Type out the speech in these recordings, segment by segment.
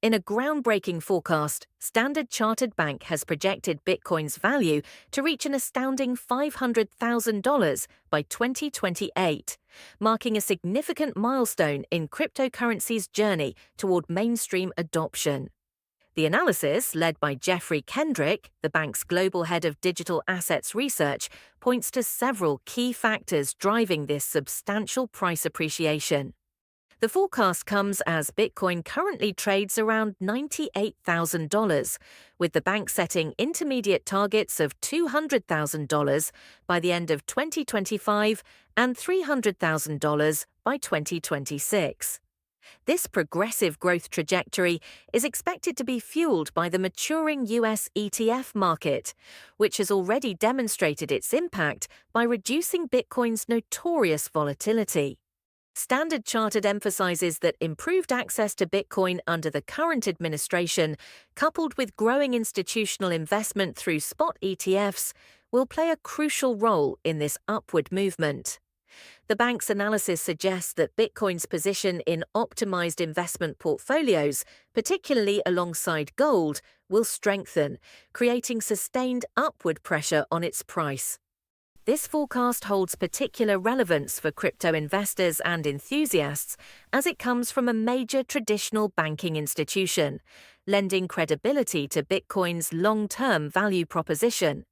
In a groundbreaking forecast, Standard Chartered Bank has projected Bitcoin's value to reach an astounding $500,000 by 2028, marking a significant milestone in cryptocurrency's journey toward mainstream adoption. The analysis, led by Jeffrey Kendrick, the bank's global head of digital assets research, points to several key factors driving this substantial price appreciation. The forecast comes as Bitcoin currently trades around $98,000, with the bank setting intermediate targets of $200,000 by the end of 2025 and $300,000 by 2026. This progressive growth trajectory is expected to be fueled by the maturing US ETF market, which has already demonstrated its impact by reducing Bitcoin's notorious volatility. Standard Chartered emphasizes that improved access to Bitcoin under the current administration, coupled with growing institutional investment through spot ETFs, will play a crucial role in this upward movement. The bank's analysis suggests that Bitcoin's position in optimized investment portfolios, particularly alongside gold, will strengthen, creating sustained upward pressure on its price. This forecast holds particular relevance for crypto investors and enthusiasts as it comes from a major traditional banking institution, lending credibility to Bitcoin's long-term value proposition.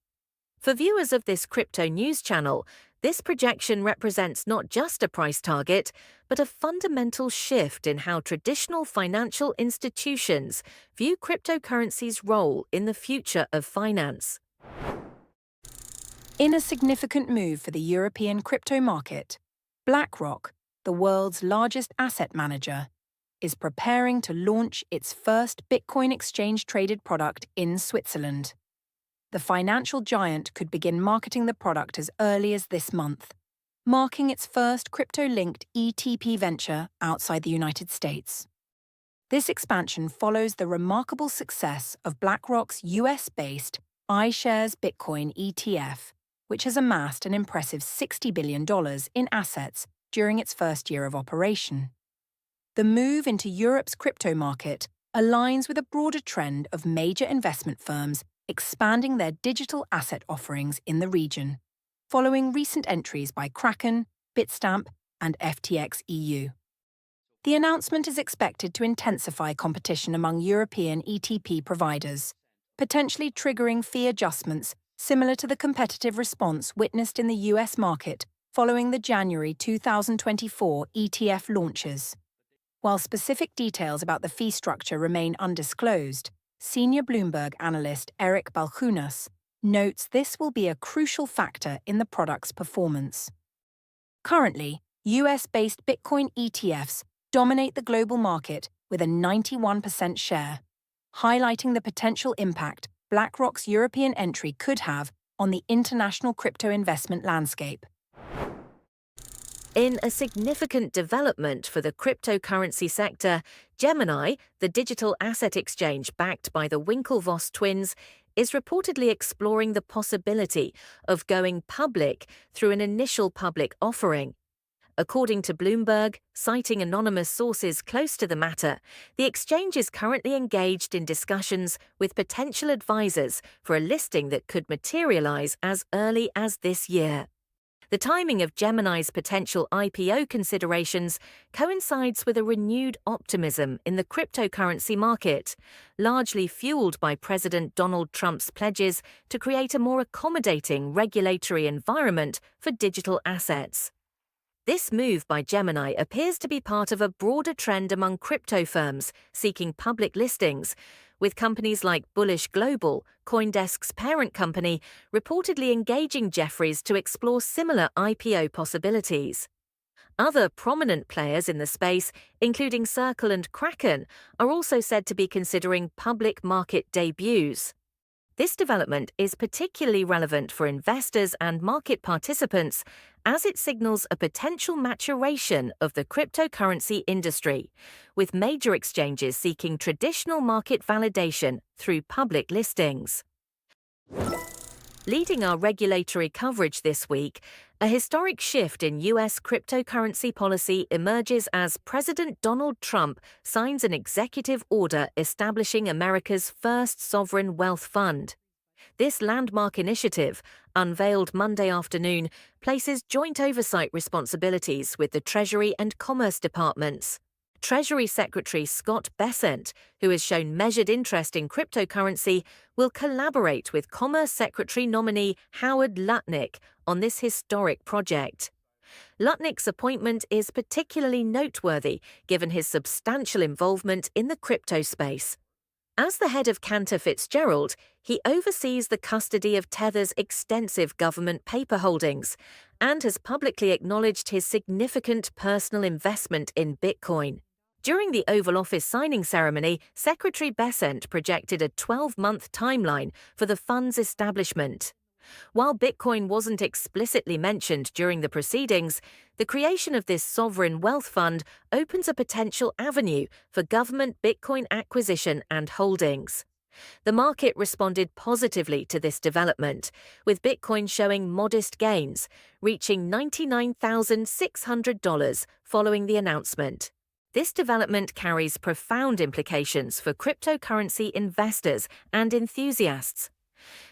For viewers of this crypto news channel, this projection represents not just a price target, but a fundamental shift in how traditional financial institutions view cryptocurrency's role in the future of finance. In a significant move for the European crypto market, BlackRock, the world's largest asset manager, is preparing to launch its first Bitcoin exchange-traded product in Switzerland. The financial giant could begin marketing the product as early as this month, marking its first crypto-linked ETP venture outside the United States. This expansion follows the remarkable success of BlackRock's US-based iShares Bitcoin ETF, which has amassed an impressive $60 billion in assets during its first year of operation. The move into Europe's crypto market aligns with a broader trend of major investment firms expanding their digital asset offerings in the region, following recent entries by Kraken, Bitstamp, and FTX EU. The announcement is expected to intensify competition among European ETP providers, potentially triggering fee adjustments similar to the competitive response witnessed in the US market following the January 2024 ETF launches. While specific details about the fee structure remain undisclosed, senior Bloomberg analyst Eric Balchunas notes this will be a crucial factor in the product's performance. Currently, US-based Bitcoin ETFs dominate the global market with a 91% share, highlighting the potential impact BlackRock's European entry could have on the international crypto investment landscape. In a significant development for the cryptocurrency sector, Gemini, the digital asset exchange backed by the Winklevoss twins, is reportedly exploring the possibility of going public through an initial public offering. According to Bloomberg, citing anonymous sources close to the matter, the exchange is currently engaged in discussions with potential advisors for a listing that could materialize as early as this year. The timing of Gemini's potential IPO considerations coincides with a renewed optimism in the cryptocurrency market, largely fueled by President Donald Trump's pledges to create a more accommodating regulatory environment for digital assets. This move by Gemini appears to be part of a broader trend among crypto firms seeking public listings, with companies like Bullish Global, CoinDesk's parent company, reportedly engaging Jefferies to explore similar IPO possibilities. Other prominent players in the space, including Circle and Kraken, are also said to be considering public market debuts. This development is particularly relevant for investors and market participants as it signals a potential maturation of the cryptocurrency industry, with major exchanges seeking traditional market validation through public listings. Leading our regulatory coverage this week, A historic shift in U.S. cryptocurrency policy emerges as President Donald Trump signs an executive order establishing America's first sovereign wealth fund. This landmark initiative, unveiled Monday afternoon, places joint oversight responsibilities with the Treasury and Commerce Departments. Treasury Secretary Scott Bessent, who has shown measured interest in cryptocurrency, will collaborate with Commerce Secretary nominee Howard Lutnick on this historic project. Lutnick's appointment is particularly noteworthy given his substantial involvement in the crypto space. As the head of Cantor Fitzgerald, he oversees the custody of Tether's extensive government paper holdings and has publicly acknowledged his significant personal investment in Bitcoin. During the Oval Office signing ceremony, Secretary Bessent projected a 12-month timeline for the fund's establishment. While Bitcoin wasn't explicitly mentioned during the proceedings, the creation of this sovereign wealth fund opens a potential avenue for government Bitcoin acquisition and holdings. The market responded positively to this development, with Bitcoin showing modest gains, reaching $99,600 following the announcement. This development carries profound implications for cryptocurrency investors and enthusiasts.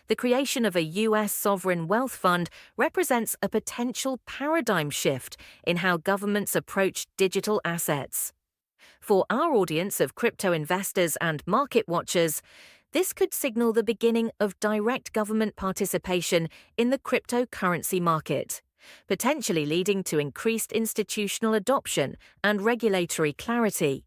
The creation of a U.S. sovereign wealth fund represents a potential paradigm shift in how governments approach digital assets. For our audience of crypto investors and market watchers, this could signal the beginning of direct government participation in the cryptocurrency market, potentially leading to increased institutional adoption and regulatory clarity.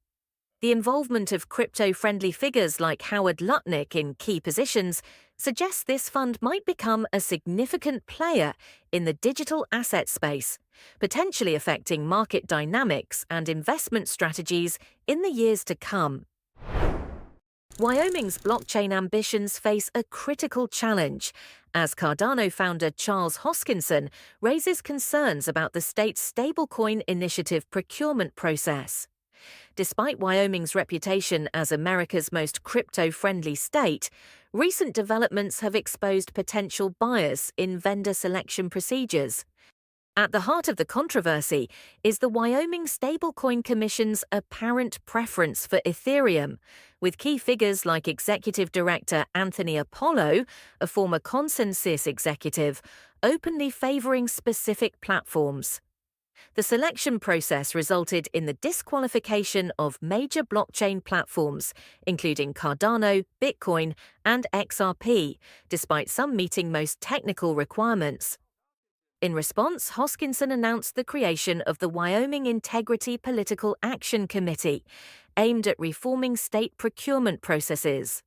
The involvement of crypto-friendly figures like Howard Lutnick in key positions suggests this fund might become a significant player in the digital asset space, potentially affecting market dynamics and investment strategies in the years to come. Wyoming's blockchain ambitions face a critical challenge, as Cardano founder Charles Hoskinson raises concerns about the state's stablecoin initiative procurement process. Despite Wyoming's reputation as America's most crypto-friendly state, recent developments have exposed potential bias in vendor selection procedures. At the heart of the controversy is the Wyoming Stablecoin Commission's apparent preference for Ethereum, with key figures like Executive Director Anthony Apollo, a former ConsenSys executive, openly favoring specific platforms. The selection process resulted in the disqualification of major blockchain platforms, including Cardano, Bitcoin, and XRP, despite some meeting most technical requirements. In response, Hoskinson announced the creation of the Wyoming Integrity Political Action Committee, aimed at reforming state procurement processes.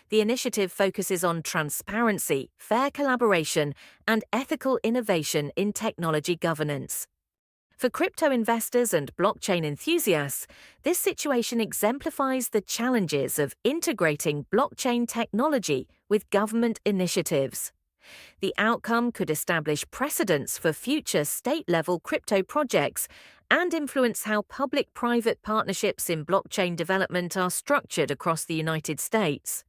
The initiative focuses on transparency, fair collaboration, and ethical innovation in technology governance. For crypto investors and blockchain enthusiasts, this situation exemplifies the challenges of integrating blockchain technology with government initiatives. The outcome could establish precedents for future state-level crypto projects and influence how public-private partnerships in blockchain development are structured across the United States.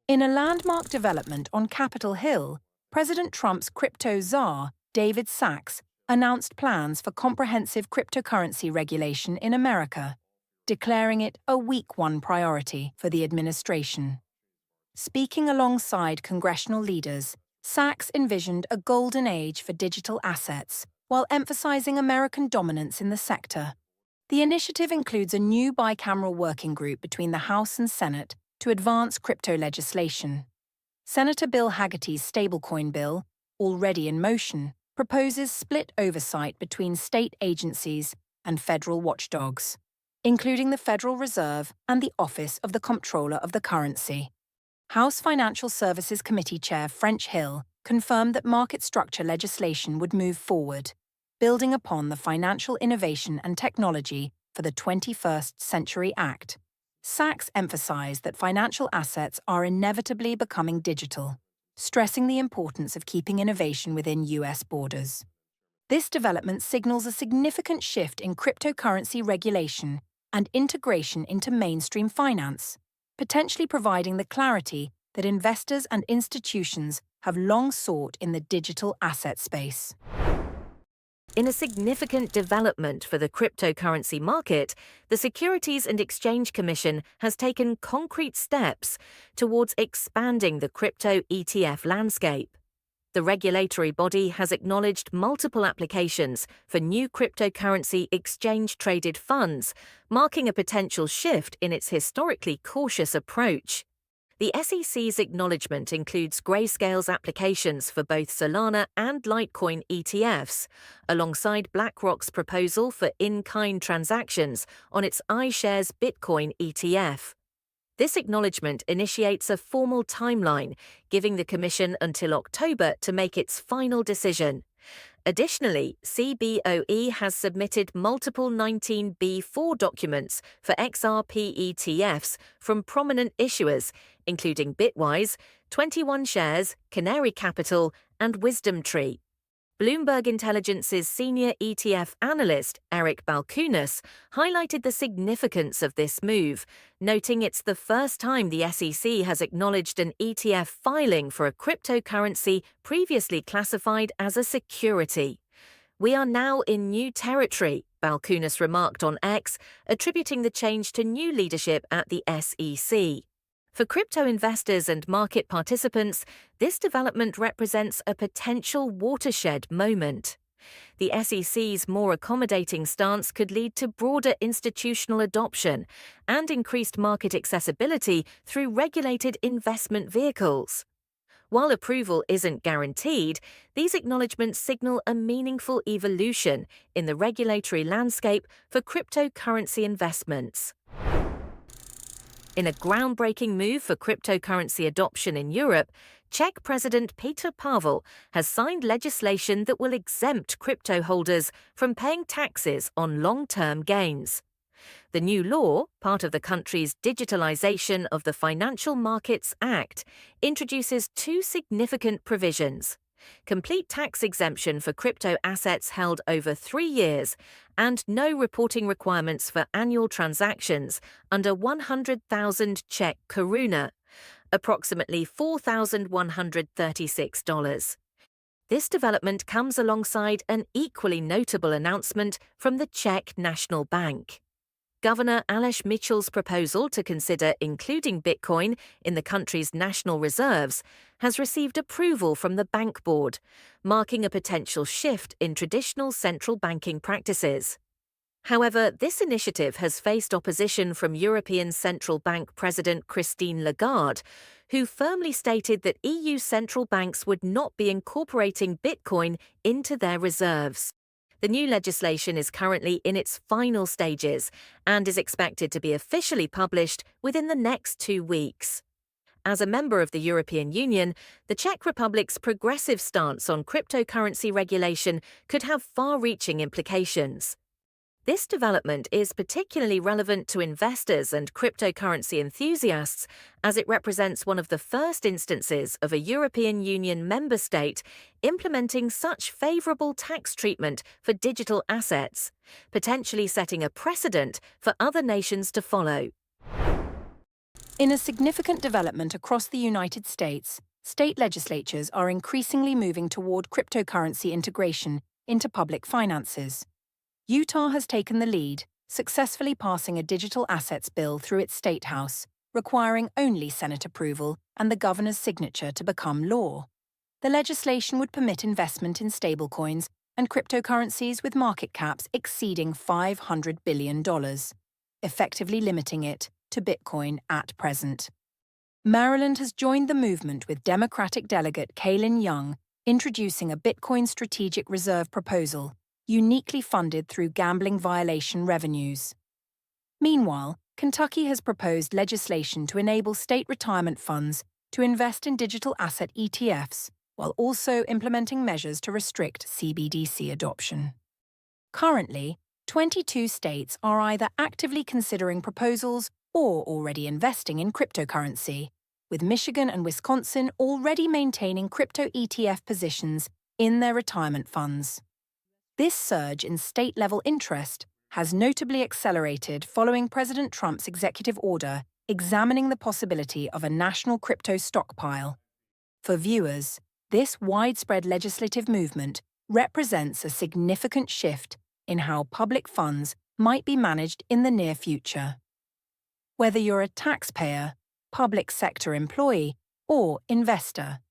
In a landmark development on Capitol Hill, President Trump's crypto czar, David Sachs, announced plans for comprehensive cryptocurrency regulation in America, declaring it a week one priority for the administration. Speaking alongside congressional leaders, Sachs envisioned a golden age for digital assets while emphasizing American dominance in the sector. The initiative includes a new bicameral working group between the House and Senate to advance crypto legislation. Senator Bill Hagerty's stablecoin bill, already in motion, proposes split oversight between state agencies and federal watchdogs, including the Federal Reserve and the Office of the Comptroller of the Currency. House Financial Services Committee Chair French Hill confirmed that market structure legislation would move forward, building upon the Financial Innovation and Technology for the 21st Century Act. Sachs emphasized that financial assets are inevitably becoming digital, stressing the importance of keeping innovation within U.S. borders. This development signals a significant shift in cryptocurrency regulation and integration into mainstream finance, potentially providing the clarity that investors and institutions have long sought in the digital asset space. In a significant development for the cryptocurrency market, the Securities and Exchange Commission has taken concrete steps towards expanding the crypto ETF landscape. The regulatory body has acknowledged multiple applications for new cryptocurrency exchange-traded funds, marking a potential shift in its historically cautious approach. The SEC's acknowledgement includes Grayscale's applications for both Solana and Litecoin ETFs, alongside BlackRock's proposal for in-kind transactions on its iShares Bitcoin ETF. This acknowledgement initiates a formal timeline, giving the Commission until October to make its final decision. Additionally, CBOE has submitted multiple 19B4 documents for XRP ETFs from prominent issuers, including Bitwise, 21 Shares, Canary Capital, and WisdomTree. Bloomberg Intelligence's senior ETF analyst, Eric Balchunas, highlighted the significance of this move, noting it's the first time the SEC has acknowledged an ETF filing for a cryptocurrency previously classified as a security. "We are now in new territory," Balchunas remarked on X, attributing the change to new leadership at the SEC. For crypto investors and market participants, this development represents a potential watershed moment. The SEC's more accommodating stance could lead to broader institutional adoption and increased market accessibility through regulated investment vehicles. While approval isn't guaranteed, these acknowledgements signal a meaningful evolution in the regulatory landscape for cryptocurrency investments. In a groundbreaking move for cryptocurrency adoption in Europe, Czech President Petr Pavel has signed legislation that will exempt crypto holders from paying taxes on long-term gains. The new law, part of the country's Digitalization of the Financial Markets Act, introduces two significant provisions: complete tax exemption for crypto assets held over 3 years, and no reporting requirements for annual transactions under 100,000 Czech koruna, approximately $4,136. This development comes alongside an equally notable announcement from the Czech National Bank. Governor Aleš Michal's proposal to consider including Bitcoin in the country's national reserves has received approval from the Bank Board, marking a potential shift in traditional central banking practices. However, this initiative has faced opposition from European Central Bank President Christine Lagarde, who firmly stated that EU central banks would not be incorporating Bitcoin into their reserves. The new legislation is currently in its final stages and is expected to be officially published within the next 2 weeks. As a member of the European Union, the Czech Republic's progressive stance on cryptocurrency regulation could have far-reaching implications. This development is particularly relevant to investors and cryptocurrency enthusiasts, as it represents one of the first instances of a European Union member state implementing such favorable tax treatment for digital assets, potentially setting a precedent for other nations to follow. In a significant development across the United States, state legislatures are increasingly moving toward cryptocurrency integration into public finances. Utah has taken the lead, successfully passing a digital assets bill through its state house, requiring only Senate approval and the governor's signature to become law. The legislation would permit investment in stablecoins and cryptocurrencies with market caps exceeding $500 billion, effectively limiting it to Bitcoin at present. Maryland has joined the movement with Democratic delegate Kaylin Young, introducing a Bitcoin Strategic Reserve proposal, uniquely funded through gambling violation revenues. Meanwhile, Kentucky has proposed legislation to enable state retirement funds to invest in digital asset ETFs, while also implementing measures to restrict CBDC adoption. Currently, 22 states are either actively considering proposals or already investing in cryptocurrency, with Michigan and Wisconsin already maintaining crypto ETF positions in their retirement funds. This surge in state-level interest has notably accelerated following President Trump's executive order examining the possibility of a national crypto stockpile. For viewers, This widespread legislative movement represents a significant shift in how public funds might be managed in the near future. Whether you're a taxpayer, public sector employee, or investor,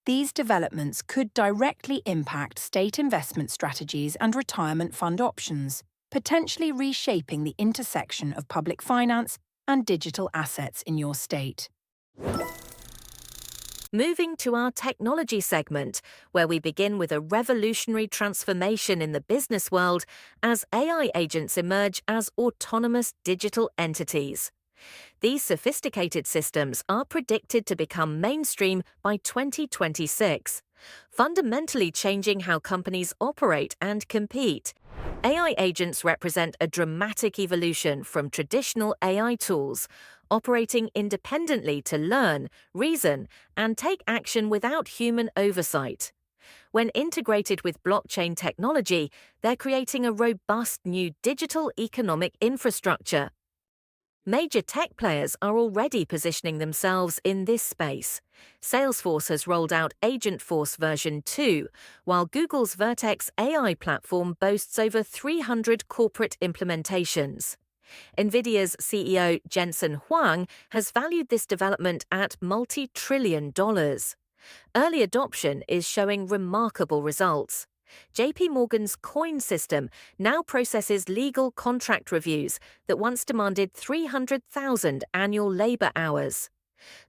these developments could directly impact state investment strategies and retirement fund options, potentially reshaping the intersection of public finance and digital assets in your state. Moving to our technology segment, where we begin with a revolutionary transformation in the business world as AI agents emerge as autonomous digital entities. These sophisticated systems are predicted to become mainstream by 2026, fundamentally changing how companies operate and compete. AI agents represent a dramatic evolution from traditional AI tools, operating independently to learn, reason, and take action without human oversight. When integrated with blockchain technology, they're creating a robust new digital economic infrastructure. Major tech players are already positioning themselves in this space. Salesforce has rolled out Agentforce version 2, while Google's Vertex AI platform boasts over 300 corporate implementations. NVIDIA's CEO Jensen Huang has valued this development at multi-trillion dollars. Early adoption is showing remarkable results. JP Morgan's Coin system now processes legal contract reviews that once demanded 300,000 annual labor hours.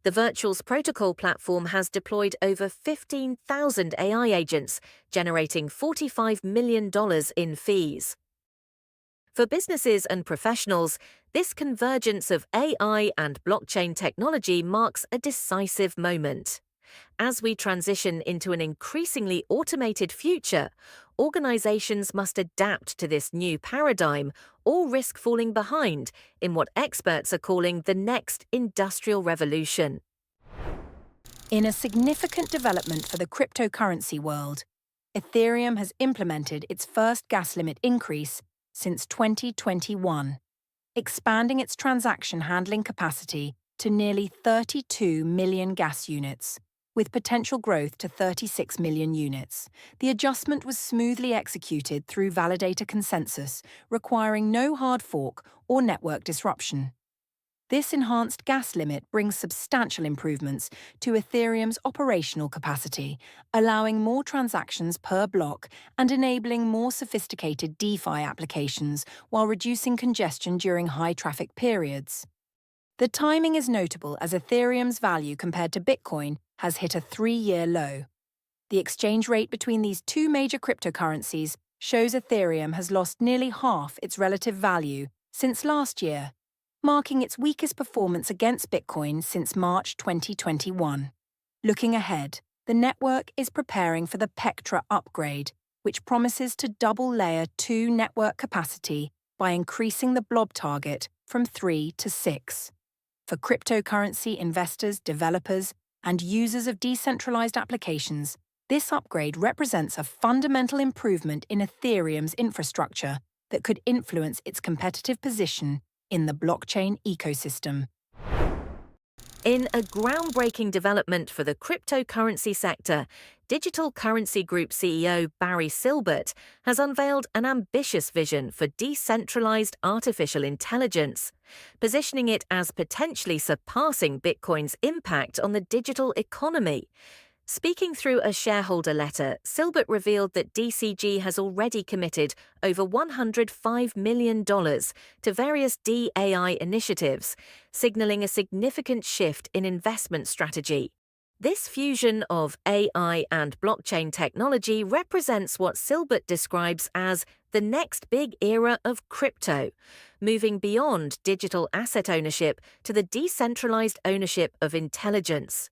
The Virtuals Protocol platform has deployed over 15,000 AI agents, generating $45 million in fees. For businesses and professionals, this convergence of AI and blockchain technology marks a decisive moment. As we transition into an increasingly automated future, organizations must adapt to this new paradigm or risk falling behind in what experts are calling the next industrial revolution. In a significant development for the cryptocurrency world, Ethereum has implemented its first gas limit increase since 2021, expanding its transaction handling capacity to nearly 32 million gas units, with potential growth to 36 million units. The adjustment was smoothly executed through validator consensus, requiring no hard fork or network disruption. This enhanced gas limit brings substantial improvements to Ethereum's operational capacity, allowing more transactions per block and enabling more sophisticated DeFi applications while reducing congestion during high-traffic periods. The timing is notable as Ethereum's value compared to Bitcoin has hit a 3-year low. The exchange rate between these two major cryptocurrencies shows Ethereum has lost nearly half its relative value since last year, marking its weakest performance against Bitcoin since March 2021. Looking ahead, the network is preparing for the Pectra upgrade, which promises to double Layer 2 network capacity by increasing the blob target from 3 to 6. For cryptocurrency investors, developers, and users of decentralized applications, this upgrade represents a fundamental improvement in Ethereum's infrastructure that could influence its competitive position in the blockchain ecosystem. In a groundbreaking development for the cryptocurrency sector, Digital Currency Group CEO Barry Silbert has unveiled an ambitious vision for decentralized artificial intelligence, positioning it as potentially surpassing Bitcoin's impact on the digital economy. Speaking through a shareholder letter, Silbert revealed that DCG has already committed over $105 million to various DAI initiatives, signaling a significant shift in investment strategy. This fusion of AI and blockchain technology represents what Silbert describes as the next big era of crypto, moving beyond digital asset ownership to the decentralized ownership of intelligence.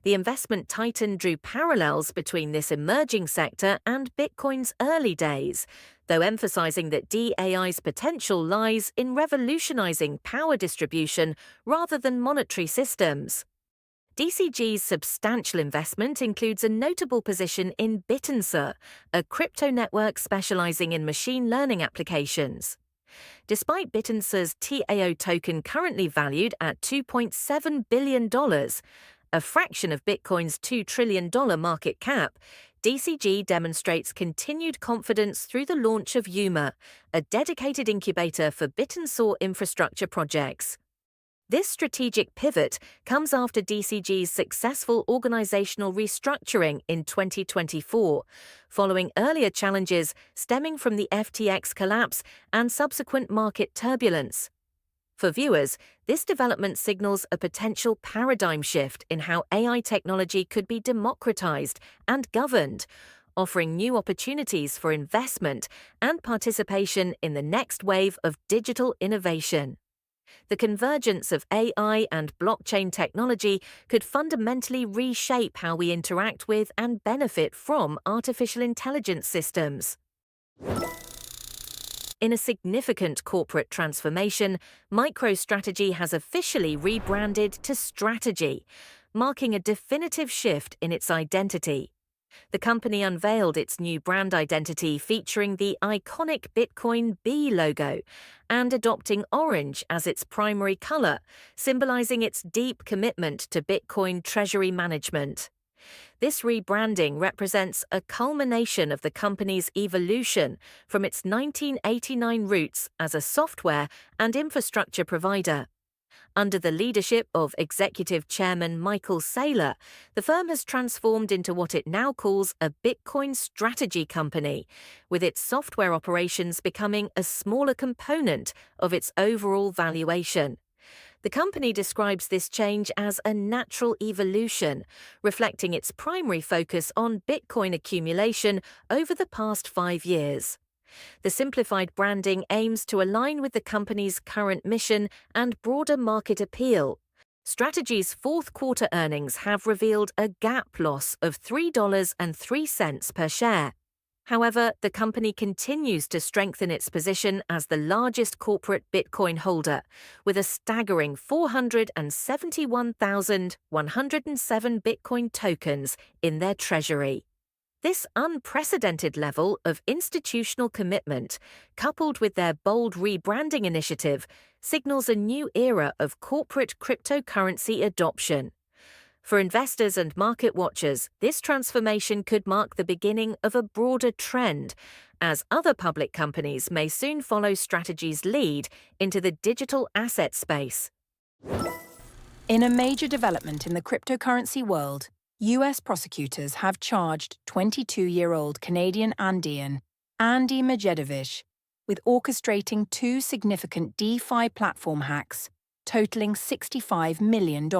The investment titan drew parallels between this emerging sector and Bitcoin's early days, though emphasizing that DAI's potential lies in revolutionizing power distribution rather than monetary systems. DCG's substantial investment includes a notable position in Bitensur, a crypto network specializing in machine learning applications. Despite Bitensur's TAO token currently valued at $2.7 billion, a fraction of Bitcoin's $2 trillion market cap, DCG demonstrates continued confidence through the launch of Yuma, a dedicated incubator for bit-and-saw infrastructure projects. This strategic pivot comes after DCG's successful organizational restructuring in 2024, following earlier challenges stemming from the FTX collapse and subsequent market turbulence. For viewers, this development signals a potential paradigm shift in how AI technology could be democratized and governed, offering new opportunities for investment and participation in the next wave of digital innovation. The convergence of AI and blockchain technology could fundamentally reshape how we interact with and benefit from artificial intelligence systems. In a significant corporate transformation, MicroStrategy has officially rebranded to Strategy, marking a definitive shift in its identity. The company unveiled its new brand identity featuring the iconic Bitcoin B logo and adopting orange as its primary color, symbolizing its deep commitment to Bitcoin treasury management. This rebranding represents a culmination of the company's evolution from its 1989 roots as a software and infrastructure provider. Under the leadership of Executive Chairman Michael Saylor, the firm has transformed into what it now calls a Bitcoin strategy company, with its software operations becoming a smaller component of its overall valuation. The company describes this change as a natural evolution, reflecting its primary focus on Bitcoin accumulation over the past 5 years. The simplified branding aims to align with the company's current mission and broader market appeal. Strategy's fourth quarter earnings have revealed a GAAP loss of $3.03 per share. However, the company continues to strengthen its position as the largest corporate Bitcoin holder, with a staggering 471,107 Bitcoin tokens in their treasury. This unprecedented level of institutional commitment, coupled with their bold rebranding initiative, signals a new era of corporate cryptocurrency adoption. For investors and market watchers, this transformation could mark the beginning of a broader trend, as other public companies may soon follow Strategy's lead into the digital asset space. In a major development in the cryptocurrency world, US prosecutors have charged 22-year-old Canadian Andean Andy Medjedovic with orchestrating 2 significant DeFi platform hacks totaling $65 million.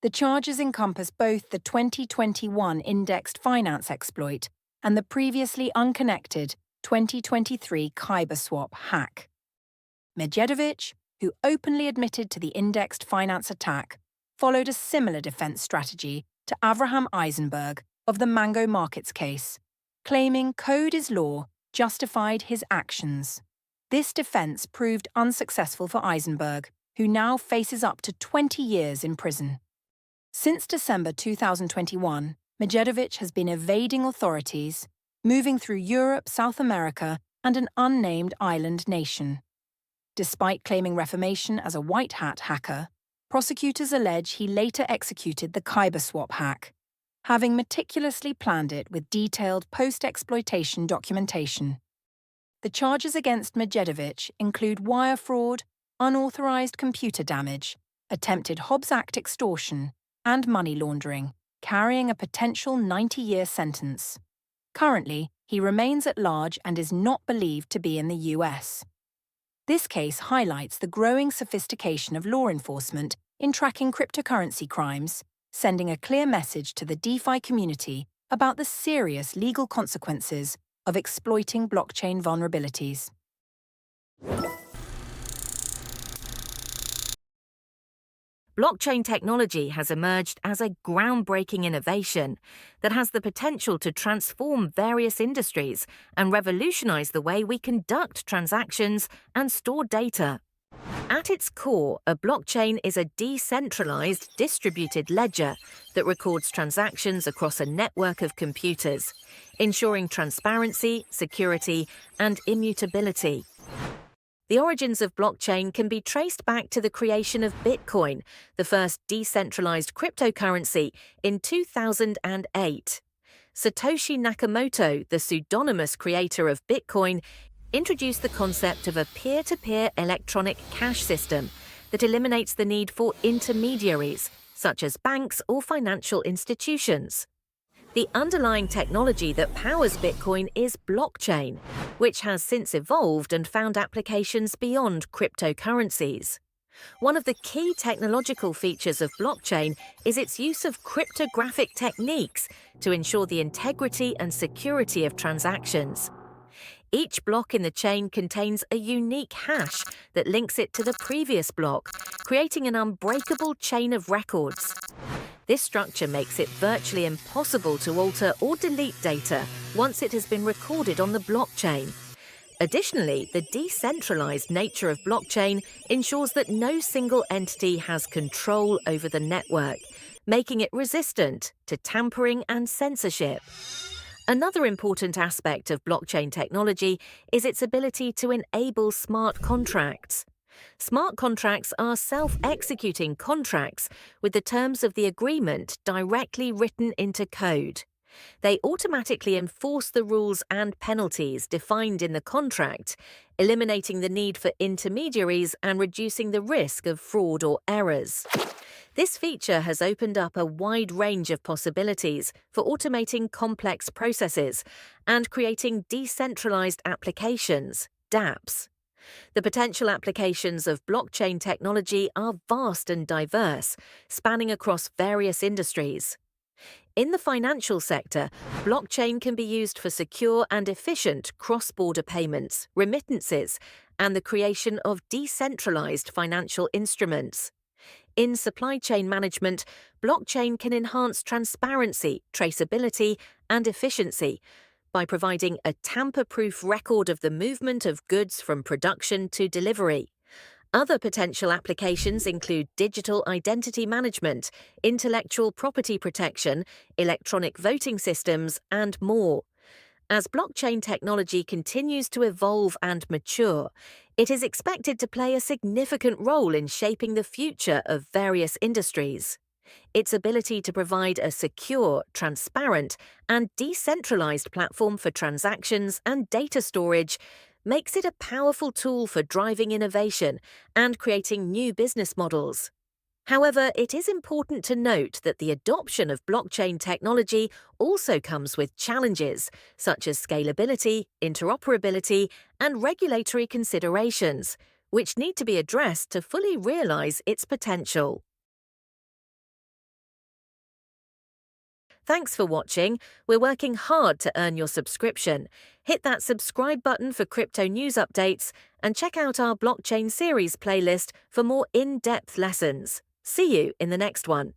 The charges encompass both the 2021 indexed finance exploit and the previously unconnected 2023 Kyber swap hack. Medjedovic, who openly admitted to the indexed finance attack, followed a similar defense strategy to Avraham Eisenberg of the Mango Markets case, claiming code is law justified his actions. This defense proved unsuccessful for Eisenberg, who now faces up to 20 years in prison. Since December 2021, Medjedovic has been evading authorities, moving through Europe, South America, and an unnamed island nation. Despite claiming reformation as a white hat hacker, prosecutors allege he later executed the Kyber swap hack, having meticulously planned it with detailed post-exploitation documentation. The charges against Medjedovic include wire fraud, unauthorized computer damage, attempted Hobbs Act extortion, and money laundering, carrying a potential 90-year sentence. Currently, he remains at large and is not believed to be in the US. This case highlights the growing sophistication of law enforcement in tracking cryptocurrency crimes, sending a clear message to the DeFi community about the serious legal consequences of exploiting blockchain vulnerabilities. Blockchain technology has emerged as a groundbreaking innovation that has the potential to transform various industries and revolutionize the way we conduct transactions and store data. At its core, a blockchain is a decentralized, distributed ledger that records transactions across a network of computers, ensuring transparency, security, and immutability. The origins of blockchain can be traced back to the creation of Bitcoin, the first decentralized cryptocurrency, in 2008. Satoshi Nakamoto, the pseudonymous creator of Bitcoin, introduced the concept of a peer-to-peer electronic cash system that eliminates the need for intermediaries, such as banks or financial institutions. The underlying technology that powers Bitcoin is blockchain, which has since evolved and found applications beyond cryptocurrencies. One of the key technological features of blockchain is its use of cryptographic techniques to ensure the integrity and security of transactions. Each block in the chain contains a unique hash that links it to the previous block, creating an unbreakable chain of records. This structure makes it virtually impossible to alter or delete data once it has been recorded on the blockchain. Additionally, the decentralized nature of blockchain ensures that no single entity has control over the network, making it resistant to tampering and censorship. Another important aspect of blockchain technology is its ability to enable smart contracts. Smart contracts are self-executing contracts with the terms of the agreement directly written into code. They automatically enforce the rules and penalties defined in the contract, eliminating the need for intermediaries and reducing the risk of fraud or errors. This feature has opened up a wide range of possibilities for automating complex processes and creating decentralized applications, dApps. The potential applications of blockchain technology are vast and diverse, spanning across various industries. In the financial sector, blockchain can be used for secure and efficient cross-border payments, remittances, and the creation of decentralized financial instruments. In supply chain management, blockchain can enhance transparency, traceability, and efficiency by providing a tamper-proof record of the movement of goods from production to delivery. Other potential applications include digital identity management, intellectual property protection, electronic voting systems, and more. As blockchain technology continues to evolve and mature, it is expected to play a significant role in shaping the future of various industries. Its ability to provide a secure, transparent, and decentralized platform for transactions and data storage makes it a powerful tool for driving innovation and creating new business models. However, it is important to note that the adoption of blockchain technology also comes with challenges, such as scalability, interoperability, and regulatory considerations, which need to be addressed to fully realize its potential. Thanks for watching. We're working hard to earn your subscription. Hit that subscribe button for crypto news updates and check out our blockchain series playlist for more in-depth lessons. See you in the next one.